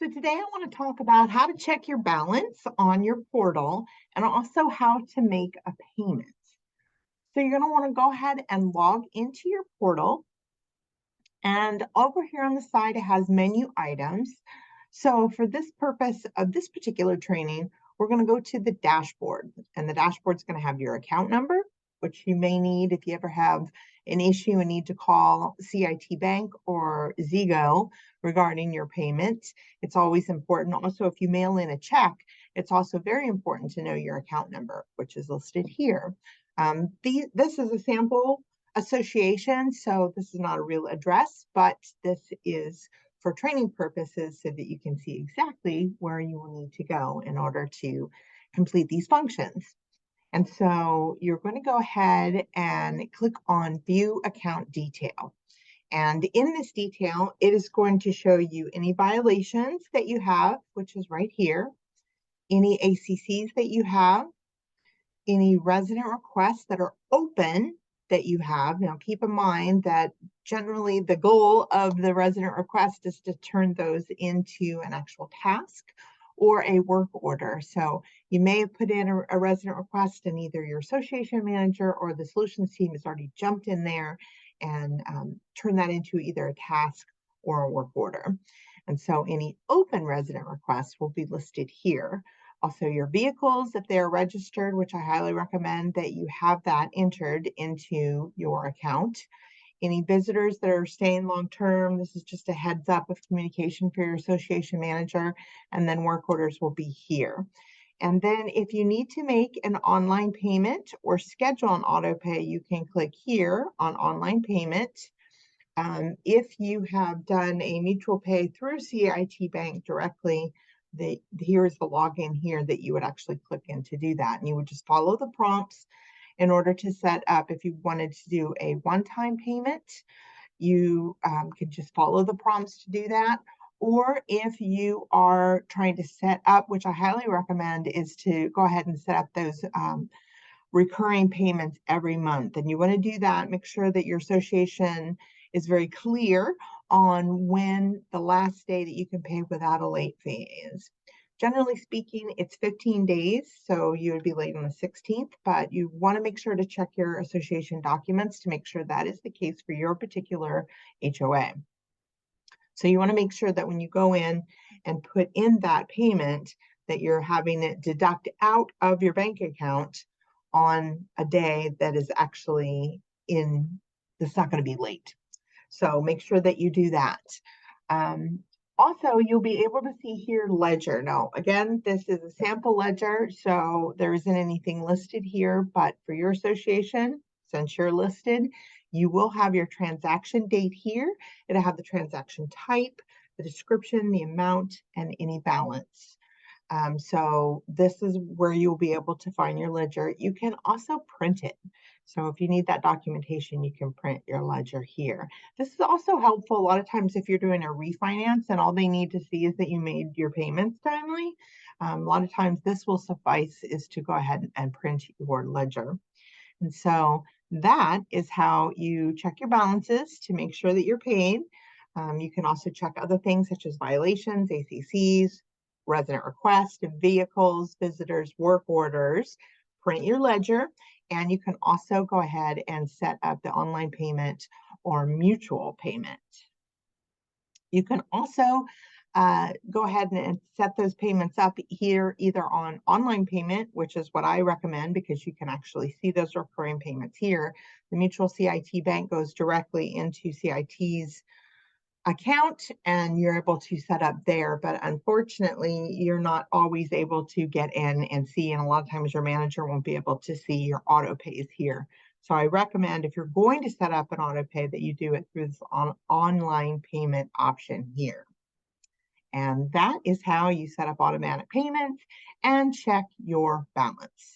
So today I want to talk about how to check your balance on your portal and also how to make a payment. So you're going to want to go ahead and log into your portal. And over here on the side, it has menu items. So for this purpose of this particular training, we're going to go to the dashboard. And the dashboard is going to have your account number, which you may need if you ever have an issue and need to call CIT Bank or Zego regarding your payment. It's always important. Also, if you mail in a check, it's also very important to know your account number, which is listed here. This is a sample association, so this is not a real address, but this is for training purposes so that you can see exactly where you will need to go in order to complete these functions. And so you're going to go ahead and click on View Account Detail. And in this detail, it is going to show you any violations that you have, which is right here, any ACCs that you have, any resident requests that are open that you have. Now, keep in mind that generally the goal of the resident request is to turn those into an actual task or a work order. So you may have put in a resident request and either your association manager or the solutions team has already jumped in there and turned that into either a task or a work order. And so any open resident requests will be listed here. Also, your vehicles, if they're registered, which I highly recommend that you have that entered into your account. Any visitors that are staying long-term, this is just a heads up of communication for your association manager, and then work orders will be here. And then if you need to make an online payment or schedule an auto pay, you can click here on online payment. If you have done a mutual pay through CIT Bank directly, here's the login here that you would actually click in to do that. And you would just follow the prompts in order to set up. If you wanted to do a one-time payment, you can just follow the prompts to do that. Or if you are trying to set up, which I highly recommend, is to go ahead and set up those recurring payments every month. And you want to do that, make sure that your association is very clear on when the last day that you can pay without a late fee is. Generally speaking, it's 15 days, so you would be late on the 16th, but you want to make sure to check your association documents to make sure that is the case for your particular HOA. So you want to make sure that when you go in and put in that payment, that you're having it deduct out of your bank account on a day that is actually that's not going to be late. So make sure that you do that. Also, you'll be able to see here ledger. Now, again, this is a sample ledger, so there isn't anything listed here, but for your association, since you're listed, you will have your transaction date here. It'll have the transaction type, the description, the amount, and any balance. So this is where you'll be able to find your ledger. You can also print it. So if you need that documentation, you can print your ledger here. This is also helpful a lot of times if you're doing a refinance and all they need to see is that you made your payments timely. A lot of times this will suffice is to go ahead and print your ledger. And so that is how you check your balances to make sure that you're paid. You can also check other things such as violations, ACCs, resident requests, vehicles, visitors, work orders, print your ledger, and you can also go ahead and set up the online payment or mutual payment. You can also go ahead and set those payments up here either on online payment, which is what I recommend because you can actually see those recurring payments here. The Mutual CIT Bank goes directly into CIT's account and you're able to set up there, but unfortunately you're not always able to get in and see, and a lot of times your manager won't be able to see your auto pays here. So I recommend if you're going to set up an auto pay that you do it through this online payment option here. And that is how you set up automatic payments and check your balance.